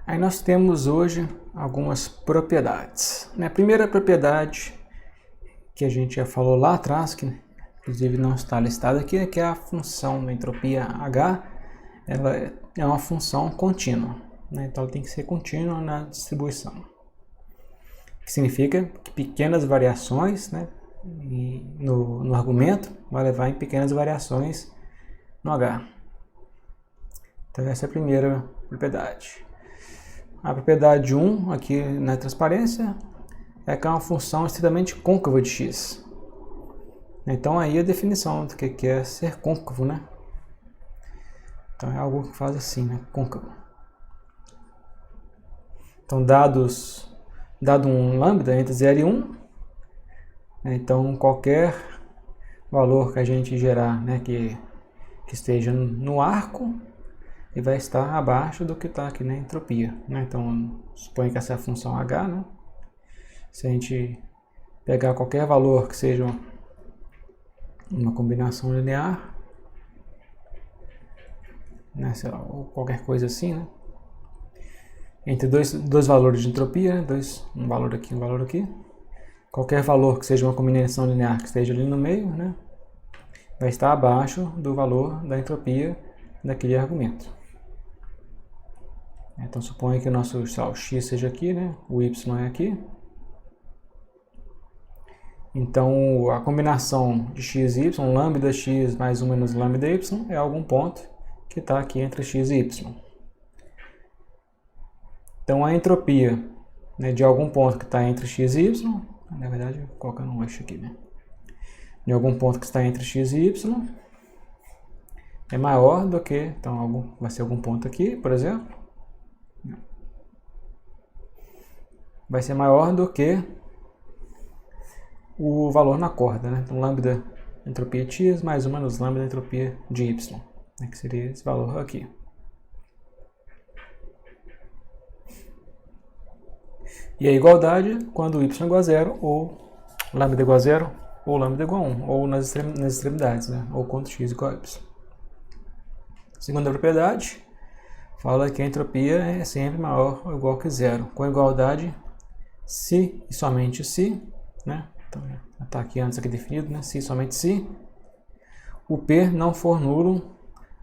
Aí nós temos hoje algumas propriedades. A primeira propriedade que a gente já falou lá atrás, que inclusive não está listada aqui, é que a função da entropia H ela é uma função contínua. Então ela tem que ser contínua na distribuição. Que significa que pequenas variações no argumento vai levar em pequenas variações no H. Então essa é a primeira propriedade. A propriedade 1 aqui na transparência é que é uma função estritamente côncava de x. Então aí a definição do que é ser côncavo, né? Então é algo que faz assim, né? Côncavo. Então dado um lambda entre 0 e 1, então qualquer valor que a gente gerar, né, que esteja no arco, ele vai estar abaixo do que está aqui na entropia. Então suponha que essa é a função H, né? Se a gente pegar qualquer valor que seja uma combinação linear, né, ou qualquer coisa assim, né, entre dois valores de entropia, um valor aqui, um valor aqui, qualquer valor que seja uma combinação linear que esteja ali no meio, né, vai estar abaixo do valor da entropia daquele argumento. Então suponha que o nosso x seja aqui, né, o y é aqui. Então a combinação de x e y, lambda x mais 1 menos lambda y, é algum ponto que está aqui entre x e y. Então a entropia, né, de algum ponto que está entre x e y, na verdade colocando um eixo aqui, né, de algum ponto que está entre x e y, é maior do que, então vai ser algum ponto aqui, por exemplo, vai ser maior do que o valor na corda, né? Então lambda entropia de x mais 1 menos lambda entropia de y, né, que seria esse valor aqui. E a igualdade quando y igual a 0, ou lambda igual a 0, ou lambda igual a 1, ou nas extremidades, né? Ou quando x igual a y. Segunda propriedade fala que a entropia é sempre maior ou igual que 0, com igualdade se e somente se, né? Então está aqui antes aqui definido, né? Se e somente se o P não for nulo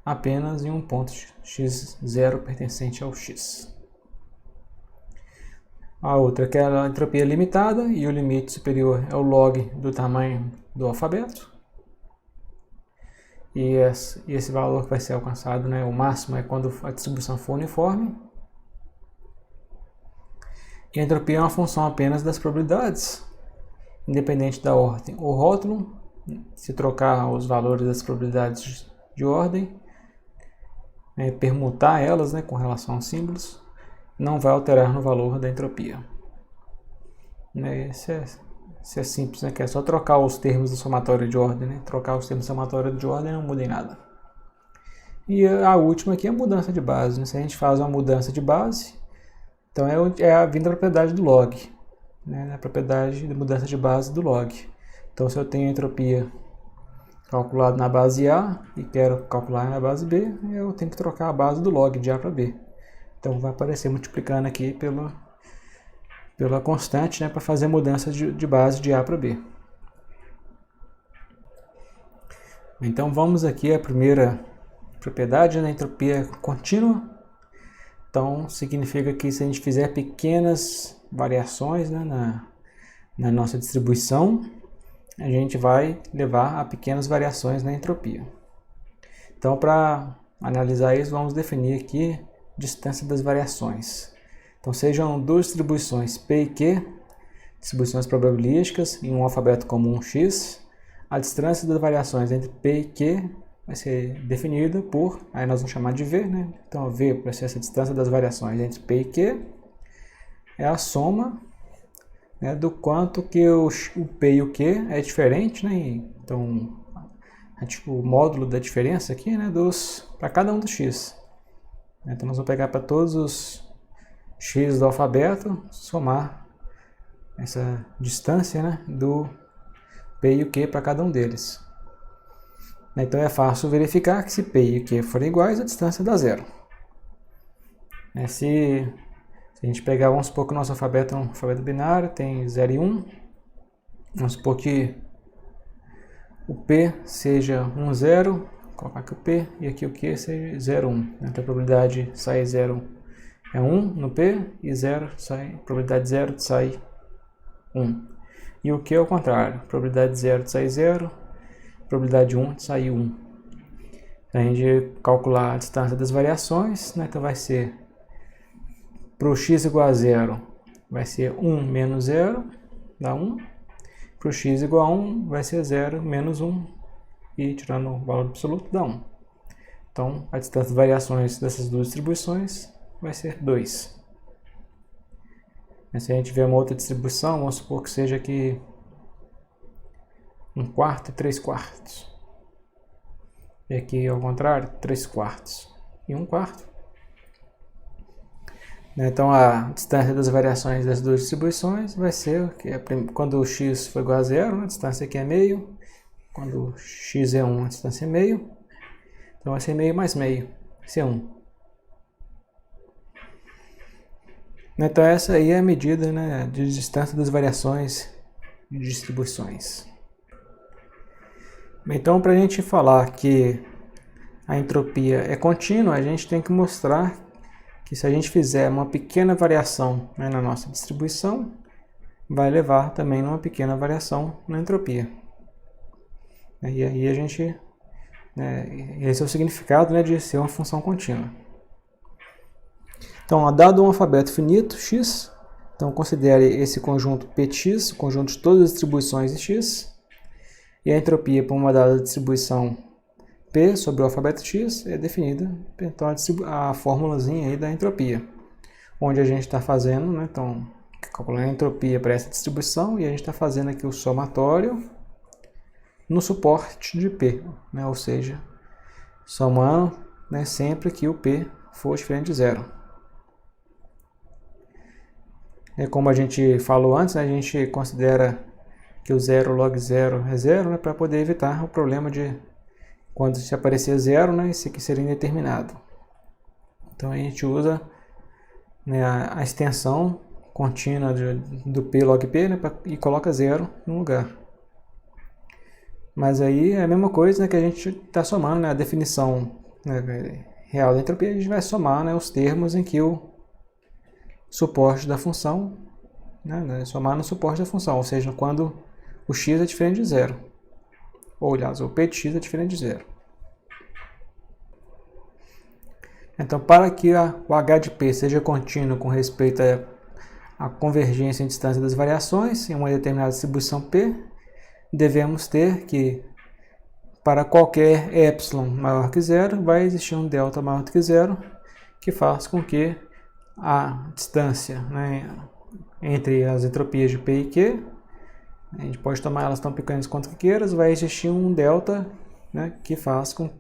apenas em um ponto x0 pertencente ao x. A outra que é a entropia limitada e o limite superior é o log do tamanho do alfabeto. E esse valor que vai ser alcançado, né, o máximo é quando a distribuição for uniforme. E a entropia é uma função apenas das probabilidades, independente da ordem. O rótulo, se trocar os valores das probabilidades de ordem, permutar elas, né, com relação aos símbolos, não vai alterar no valor da entropia. Isso é simples, né, que é só trocar os termos do somatório de ordem. Né? Trocar os termos do somatório de ordem não muda em nada. E a última aqui é a mudança de base. Né? Se a gente faz uma mudança de base, então é a vinda da propriedade do log. Né? A propriedade de mudança de base do log. Então se eu tenho a entropia calculada na base A e quero calcular na base B, eu tenho que trocar a base do log de A para B. Então vai aparecer multiplicando aqui pela constante, né, para fazer a mudança de base de A para B. Então vamos aqui à primeira propriedade, né, entropia contínua. Então significa que se a gente fizer pequenas variações, né, na nossa distribuição, a gente vai levar a pequenas variações na entropia. Então para analisar isso, vamos definir aqui distância das variações. Então sejam duas distribuições P e Q, distribuições probabilísticas em um alfabeto comum x. A distância das variações entre P e Q vai ser definida por, aí nós vamos chamar de V, né? Então V vai ser essa distância das variações entre P e Q, é a soma, né, do quanto que o P e o Q é diferente, né? Então o módulo da diferença aqui, né, para cada um dos x. Então nós vamos pegar para todos os x do alfabeto, somar essa distância, né, do P e o Q para cada um deles. Então é fácil verificar que se P e Q forem iguais, a distância dá zero. Se Se a gente pegar, vamos supor que o nosso alfabeto é um alfabeto binário, tem 0 e 1. Vamos supor que o P seja 1, 0. Colocar aqui o P e aqui o Q seja 0, 1. Então a probabilidade de sair 0 é 1 no P e 0 sai, probabilidade 0 de sair 1. E o Q é o contrário, probabilidade 0 de sair 0, probabilidade 1 de sair 1. Então a gente calcular a distância das variações, né? Então vai ser, para o x igual a 0, vai ser 1 menos 0, dá 1. Para o x igual a 1, vai ser 0 menos 1. E tirando o valor absoluto, dá 1. Então, a distância de variações dessas duas distribuições vai ser 2. Se a gente tiver uma outra distribuição, vamos supor que seja aqui 1/4 e 3/4. E aqui, ao contrário, 3/4 e 1/4. Então, a distância das variações das duas distribuições vai ser, quando o x for igual a 0, a distância aqui é meio. Quando x é 1, a distância é meio. Então vai ser meio mais meio, isso é 1. Então essa aí é a medida, né, de distância das variações de distribuições. Então, para a gente falar que a entropia é contínua, a gente tem que mostrar que se a gente fizer uma pequena variação, né, na nossa distribuição, vai levar também a uma pequena variação na entropia. E aí a gente, né, esse é o significado, né, de ser uma função contínua. Então, dado um alfabeto finito, x, então considere esse conjunto Px, o conjunto de todas as distribuições de x, e a entropia para uma dada distribuição P sobre o alfabeto x é definida, então a formulazinha aí da entropia, onde a gente está fazendo, né, então, calculando a entropia para essa distribuição, e a gente está fazendo aqui o somatório no suporte de P, né? Ou seja, somando, né, sempre que o P for diferente de 0. Como a gente falou antes, né, a gente considera que o 0 log 0 é 0, né, para poder evitar o problema de quando se aparecer 0, né, isso aqui seria indeterminado. Então a gente usa, né, a extensão contínua do P log P, né, e coloca 0 no lugar. Mas aí é a mesma coisa, né, que a gente está somando, né, a definição, né, real da entropia, a gente vai somar, né, os termos em que o suporte da função, né, somar no suporte da função, ou seja, quando o x é diferente de 0. Ou, aliás, o p de x é diferente de 0. Então, para que o h de p seja contínuo com respeito à convergência em distância das variações em uma determinada distribuição p, devemos ter que, para qualquer epsilon maior que 0, vai existir um delta maior do que 0, que faz com que a distância, né, entre as entropias de P e Q, a gente pode tomar elas tão pequenas quanto queiras, vai existir um delta, né, que faz com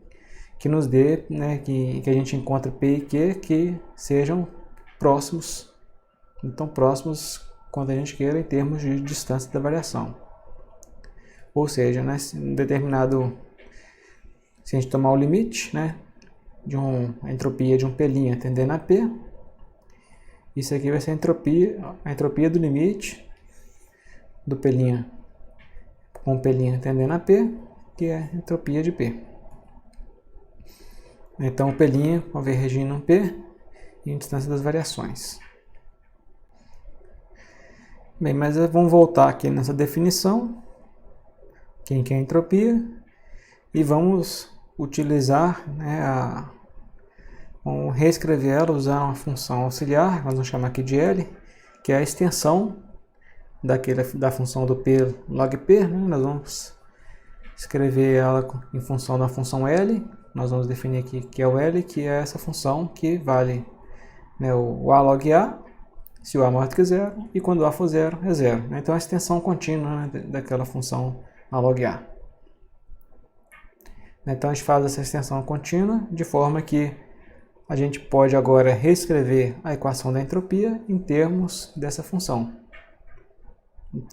que nos dê, né, que a gente encontre P e Q que sejam próximos, então próximos quando a gente queira em termos de distância da variação. Ou seja, né, se a gente tomar o limite, né, de a entropia de um P' tendendo a P, isso aqui vai ser a entropia do limite do P' com P' tendendo a P, que é a entropia de P. Então o P' convergindo um P em distância das variações. Bem, mas vamos voltar aqui nessa definição, quem que é a entropia, e vamos utilizar, né, vamos reescrever ela usando uma função auxiliar, nós vamos chamar aqui de L, que é a extensão da função do P log P, né? Nós vamos escrever ela em função da função L, nós vamos definir aqui que é o L, que é essa função que vale, né, o A log A, se o A maior do que 0, e quando A for 0, é 0. Então a extensão contínua, né, daquela função A log A. Então a gente faz essa extensão contínua de forma que a gente pode agora reescrever a equação da entropia em termos dessa função.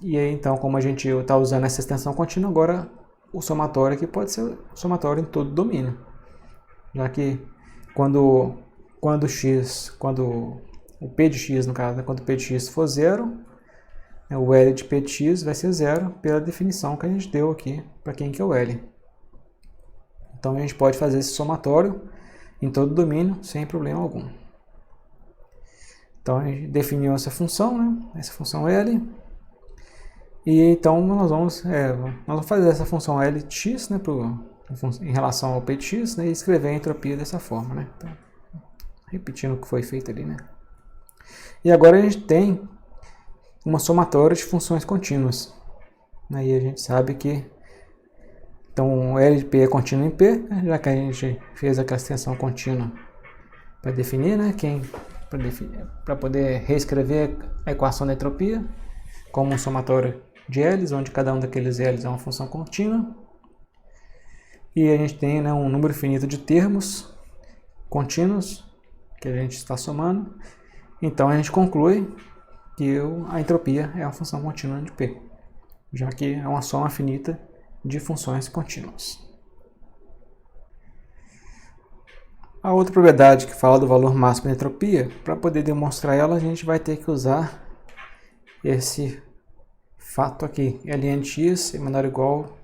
E aí, então, como a gente está usando essa extensão contínua, agora o somatório aqui pode ser o somatório em todo o domínio. Já que quando o P de x, no caso, né, quando o P de x for 0, né, o L de P de x vai ser 0 pela definição que a gente deu aqui para quem que é o L. Então a gente pode fazer esse somatório em todo o domínio sem problema algum. Então a gente definiu essa função, né, essa função L. E então nós vamos fazer essa função L de x, né, em relação ao P de x, né, e escrever a entropia dessa forma, né. Então, repetindo o que foi feito ali, né. E agora a gente tem uma somatória de funções contínuas. Aí a gente sabe que então L de P é contínuo em P, né, já que a gente fez aquela extensão contínua para definir, né, para poder reescrever a equação da entropia como um somatório de L's, onde cada um daqueles L's é uma função contínua. E a gente tem, né, um número finito de termos contínuos que a gente está somando. Então a gente conclui que a entropia é uma função contínua de P, já que é uma soma finita de funções contínuas. A outra propriedade que fala do valor máximo da entropia, para poder demonstrar ela, a gente vai ter que usar esse fato aqui, Ln de x é menor ou igual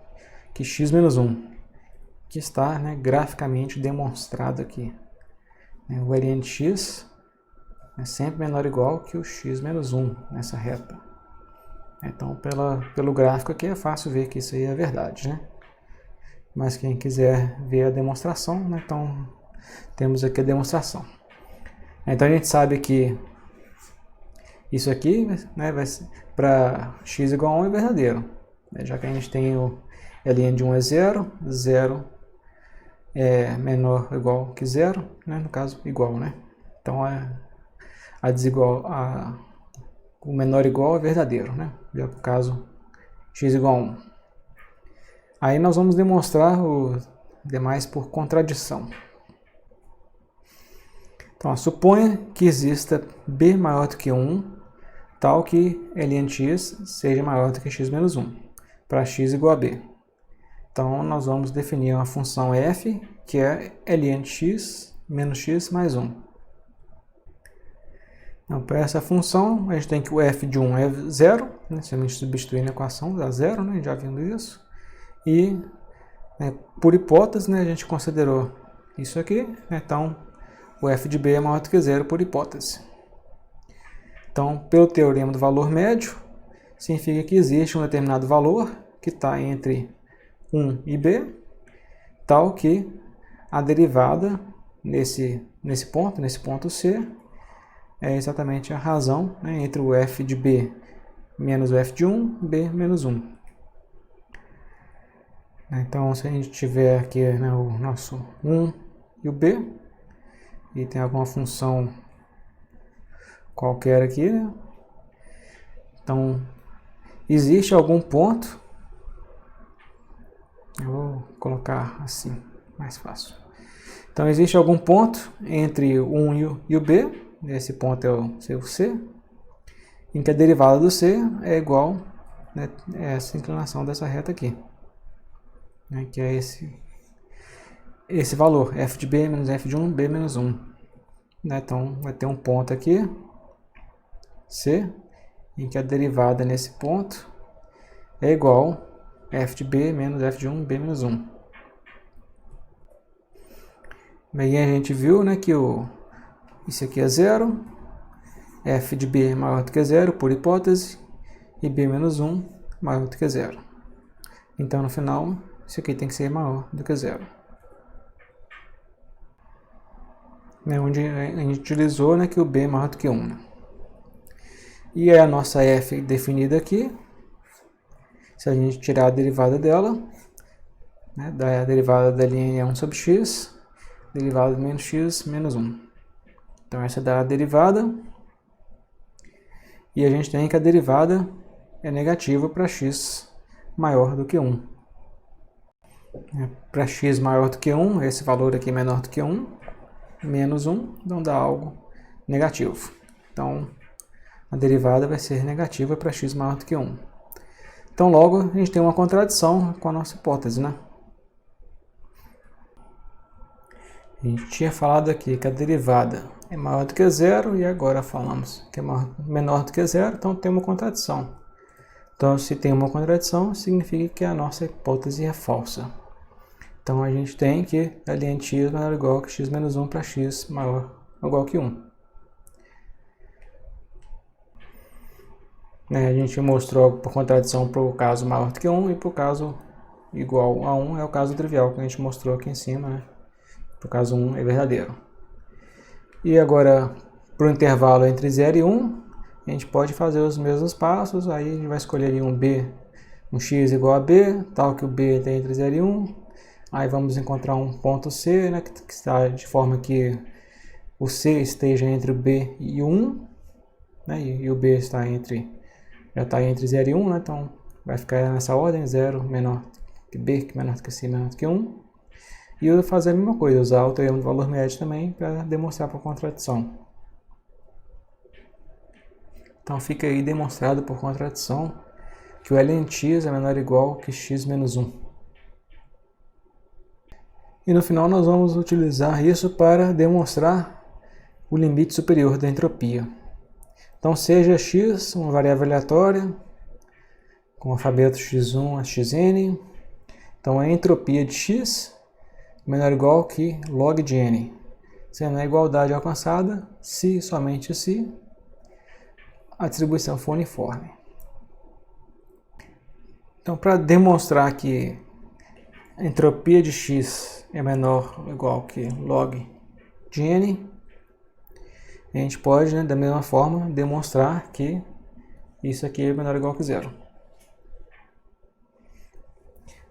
que x menos 1, que está, né, graficamente demonstrado aqui. O Ln de x é sempre menor ou igual que o x menos 1 nessa reta. Então, pelo gráfico aqui é fácil ver que isso aí é verdade, né? Mas quem quiser ver a demonstração, né, então temos aqui a demonstração. Então a gente sabe que isso aqui, né, para x igual a 1 é verdadeiro, né, já que a gente tem o Ln de 1 é 0, 0 é menor ou igual que 0, né, no caso igual, né? Então o menor igual é verdadeiro, né? Já no caso x igual a 1. Aí nós vamos demonstrar os demais por contradição. Então, suponha que exista b maior do que 1, tal que Ln de x seja maior do que x menos 1, para x igual a b. Então, nós vamos definir uma função f, que é Ln de x menos x mais 1. Então, para essa função, a gente tem que o f de 1 é 0, né? Se a gente substituir na equação, dá 0, né? Já vimos isso. E, né, por hipótese, né, a gente considerou isso aqui, né? Então o f de b é maior do que 0 por hipótese. Então, pelo teorema do valor médio, significa que existe um determinado valor que está entre 1 e b, tal que a derivada nesse ponto C, é exatamente a razão, né, entre o f de b menos o f de 1, b menos 1. Então, se a gente tiver aqui, né, o nosso 1 e o b, e tem alguma função qualquer aqui, né? Então, existe algum ponto, eu vou colocar assim, mais fácil. Então, existe algum ponto entre o 1 e o b, esse ponto é o C, em que a derivada do C é igual, né, a essa inclinação dessa reta aqui, né, que é esse valor, f de b menos f de 1, b menos 1. Né, então, vai ter um ponto aqui, C, em que a derivada nesse ponto é igual a f de b menos f de 1, b menos 1. Bem, a gente viu, né, que isso aqui é 0, f de b é maior do que 0 por hipótese, e b menos 1 maior do que 0. Então, no final, isso aqui tem que ser maior do que 0. É onde a gente utilizou, né, que o b é maior do que 1. Né? E a nossa f definida aqui, se a gente tirar a derivada dela, né, a derivada da linha é 1 sobre x, derivada de menos x menos 1. Então, essa dá a derivada, e a gente tem que a derivada é negativa para x maior do que 1. Para x maior do que 1, esse valor aqui é menor do que 1, menos 1, então dá algo negativo. Então, a derivada vai ser negativa para x maior do que 1. Então, logo, a gente tem uma contradição com a nossa hipótese, né? A gente tinha falado aqui que a derivada é maior do que zero, e agora falamos que é menor do que zero, então tem uma contradição. Então, se tem uma contradição, significa que a nossa hipótese é falsa. Então, a gente tem que ln de x maior ou igual que x menos 1 para x maior ou igual que 1. A gente mostrou por contradição para o caso maior do que 1 e para o caso igual a 1 é o caso trivial que a gente mostrou aqui em cima, né? Para o caso 1 é verdadeiro. E agora, para o intervalo entre 0 e 1, a gente pode fazer os mesmos passos. Aí a gente vai escolher ali um x igual a b, tal que o b está entre 0 e 1. Aí vamos encontrar um ponto C, né, que está de forma que o C esteja entre o b e o 1, né, e o b já está entre 0 e 1, né, então vai ficar nessa ordem, 0 menor que b, que menor do que c, menor do que 1. E eu vou fazer a mesma coisa, usar o teorema do valor médio também para demonstrar por contradição. Então fica aí demonstrado por contradição que o ln de x é menor ou igual que x menos 1. E no final nós vamos utilizar isso para demonstrar o limite superior da entropia. Então seja x uma variável aleatória, com o alfabeto x1 a xn, então a entropia de x menor ou igual que log de n, sendo a igualdade alcançada se somente se a distribuição for uniforme. Então, para demonstrar que a entropia de x é menor ou igual que log de n, a gente pode, da mesma forma, demonstrar que isso aqui é menor ou igual que zero.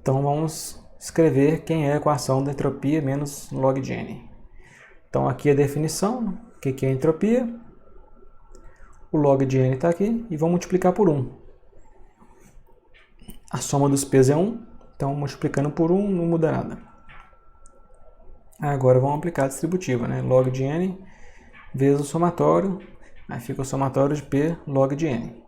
Então, vamos escrever quem é a equação da entropia menos log de n. Então, aqui a definição, o que é entropia. O log de n está aqui e vamos multiplicar por 1. A soma dos p's é 1, então multiplicando por 1 não muda nada. Agora vamos aplicar a distributiva, né? Log de n vezes o somatório, aí fica o somatório de p log de n.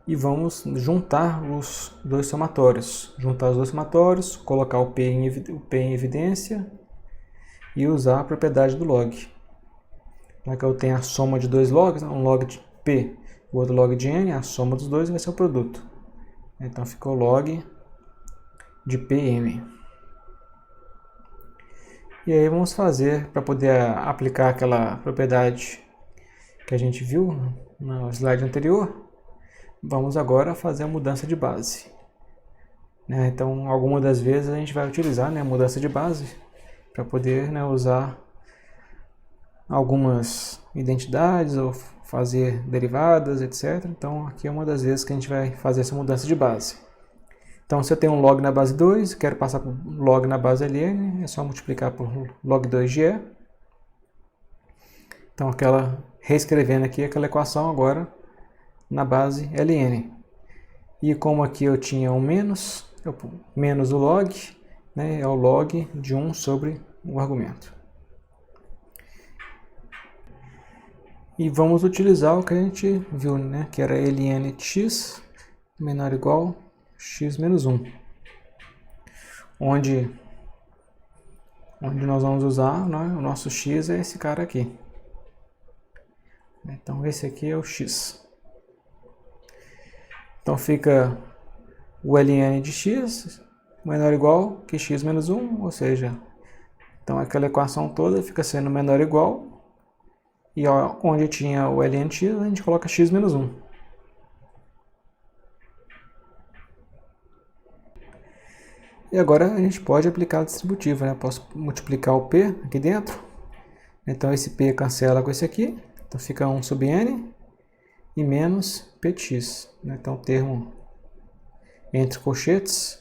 E vamos juntar os dois somatórios. Juntar os dois somatórios, colocar o p em evidência e usar a propriedade do log. Já que eu tenho a soma de dois logs, um log de p e o outro log de n, a soma dos dois vai ser o produto. Então ficou log de pm. E aí vamos fazer, para poder aplicar aquela propriedade que a gente viu no slide anterior, vamos agora fazer a mudança de base. Então, algumas das vezes a gente vai utilizar a mudança de base para poder usar algumas identidades ou fazer derivadas, etc. Então, aqui é uma das vezes que a gente vai fazer essa mudança de base. Então, se eu tenho um log na base 2, quero passar por log na base ln, é só multiplicar por log 2 de e. Então, reescrevendo aqui aquela equação agora na base ln. E como aqui eu tinha um menos o log, é o log de 1 sobre o argumento. E vamos utilizar o que a gente viu, que era ln de x menor ou igual a x menos 1. Onde nós vamos usar, o nosso x é esse cara aqui. Então esse aqui é o x. Então fica o ln de x menor ou igual que x menos 1, ou seja, então aquela equação toda fica sendo menor ou igual. E onde tinha o ln de x, a gente coloca x menos 1. E agora a gente pode aplicar a distributiva, Posso multiplicar o p aqui dentro. Então esse p cancela com esse aqui. Então fica 1 sobre n e menos px. Então o termo entre colchetes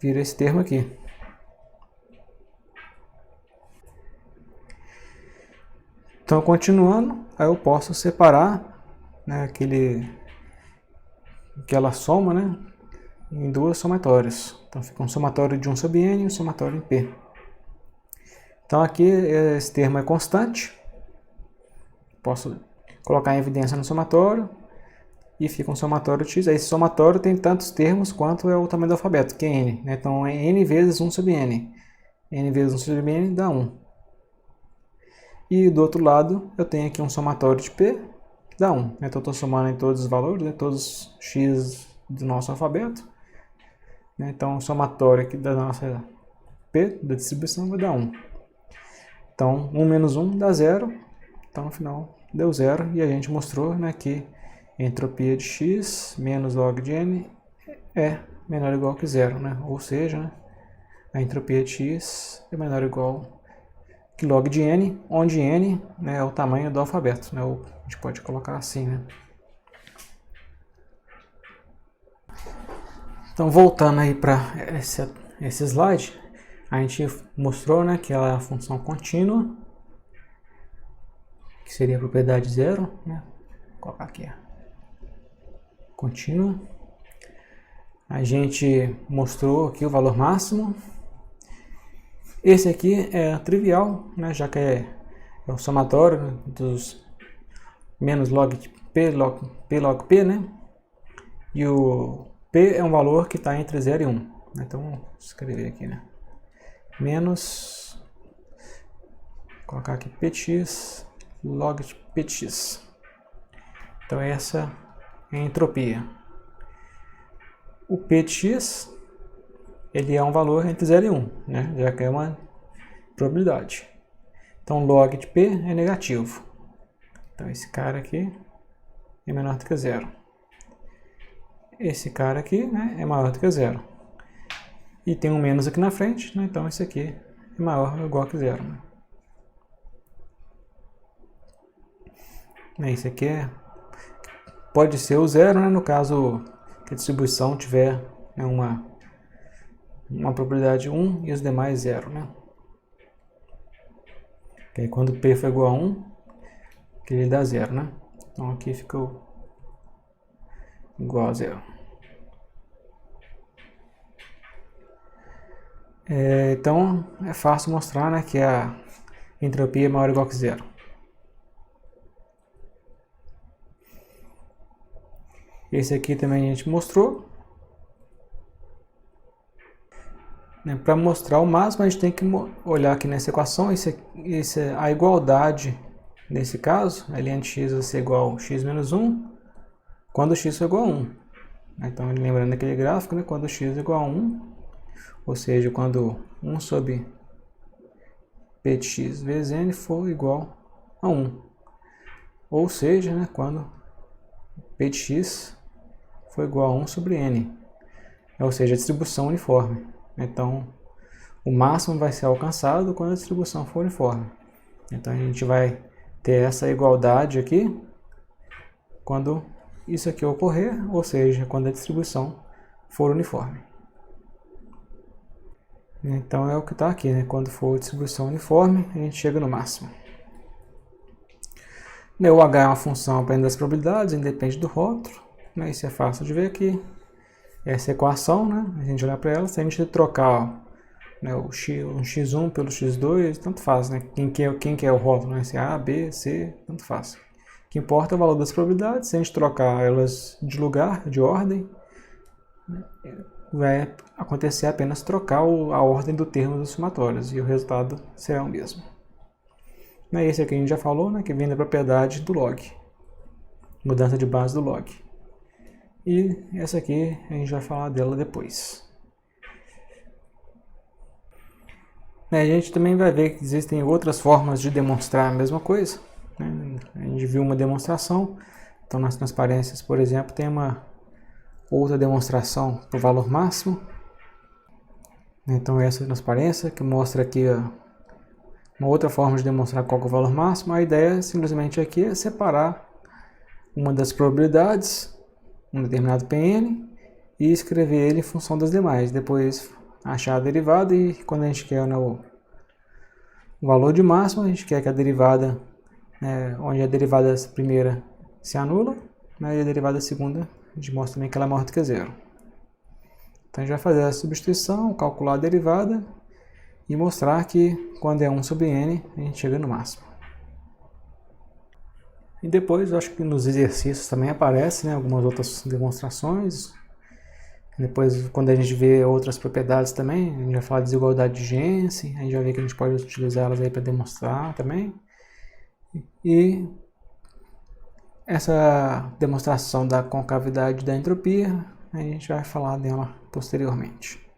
vira esse termo aqui. Então, continuando, aí eu posso separar aquela soma em duas somatórias. Então, fica um somatório de 1 sobre n e um somatório em p. Então, aqui esse termo é constante. Posso colocar em evidência no somatório e fica um somatório x. Esse somatório tem tantos termos quanto é o tamanho do alfabeto, que é n. Então, é n vezes 1 sobre n. n vezes 1 sobre n dá 1. E do outro lado, eu tenho aqui um somatório de P, que dá 1. Então, eu estou somando em todos os valores, né, todos os x do nosso alfabeto. Então, o somatório aqui da nossa P, da distribuição, vai dar 1. Então, 1 menos 1 dá 0. Então, no final, deu 0. E a gente mostrou, né, que a entropia de x menos log de n é menor ou igual que 0. Né? Ou seja, né, a entropia de x é menor ou igual que log de n, onde n, né, é o tamanho do alfabeto. Né? Ou a gente pode colocar assim. Né? Então, voltando aí para esse slide, a gente mostrou, né, que ela é a função contínua, que seria a propriedade 0. Né? Vou colocar aqui, contínua. A gente mostrou aqui o valor máximo. Esse aqui é trivial, né, já que é o somatório, né, dos menos log P log P, né? E o P é um valor que está entre 0 e 1. Então, vou escrever aqui, né? Menos, vou colocar aqui px log de px. Então, essa é a entropia. O p de x, ele é um valor entre 0 e 1, né? Já que é uma probabilidade. Então, log de p é negativo. Então, esse cara aqui é menor do que 0. Esse cara aqui, né, é maior do que 0. E tem um menos aqui na frente, né? Então esse aqui é maior ou igual que 0. Né? Esse aqui pode ser o 0, né, no caso que a distribuição tiver, né, uma probabilidade 1 e os demais 0. Né? Que aí quando P for igual a 1, que ele dá 0. Né? Então aqui ficou igual a 0. Então é fácil mostrar, né, que a entropia é maior ou igual que 0. Esse aqui também a gente mostrou. Para mostrar o máximo, a gente tem que olhar aqui nessa equação. A igualdade, nesse caso, ln x vai ser igual a x menos 1, quando x for igual a 1. Então, lembrando aquele gráfico, né, quando x é igual a 1, ou seja, quando 1 sobre p de x vezes n for igual a 1. Ou seja, né, quando p de x for igual a 1 sobre n. Ou seja, a distribuição uniforme. Então, o máximo vai ser alcançado quando a distribuição for uniforme. Então, a gente vai ter essa igualdade aqui quando isso aqui ocorrer, ou seja, quando a distribuição for uniforme. Então, é o que está aqui, né? Quando for distribuição uniforme, a gente chega no máximo. O H é uma função apenas das probabilidades, independe do rótulo. Isso é fácil de ver aqui. Essa equação, né? A gente olhar para ela, se a gente trocar né, o x1 pelo x2, tanto faz, né? Quem que é o rótulo, né? Se é A, B, C, tanto faz. O que importa é o valor das probabilidades. Se a gente trocar elas de lugar, de ordem, vai acontecer apenas trocar a ordem do termo dos somatórios e o resultado será o mesmo. Esse aqui a gente já falou, né? Que vem da propriedade do log. Mudança de base do log. E essa aqui a gente vai falar dela depois. A gente também vai ver que existem outras formas de demonstrar a mesma coisa. A gente viu uma demonstração. Então, nas transparências, por exemplo, tem uma outra demonstração para o valor máximo. Então, essa transparência que mostra aqui uma outra forma de demonstrar qual é o valor máximo. A ideia simplesmente aqui é separar uma das probabilidades, um determinado Pn, e escrever ele em função das demais. Depois achar a derivada e quando a gente quer o valor de máximo, a gente quer que a derivada, onde a derivada primeira se anula, e a derivada segunda a gente mostra também que ela é maior do que 0. Então a gente vai fazer a substituição, calcular a derivada e mostrar que quando é 1 sobre n, a gente chega no máximo. E depois, eu acho que nos exercícios também aparecem algumas outras demonstrações. Depois, quando a gente vê outras propriedades também, a gente vai falar de desigualdade de Jensen, a gente vai ver que a gente pode utilizá-las aí para demonstrar também. E essa demonstração da concavidade da entropia, a gente vai falar dela posteriormente.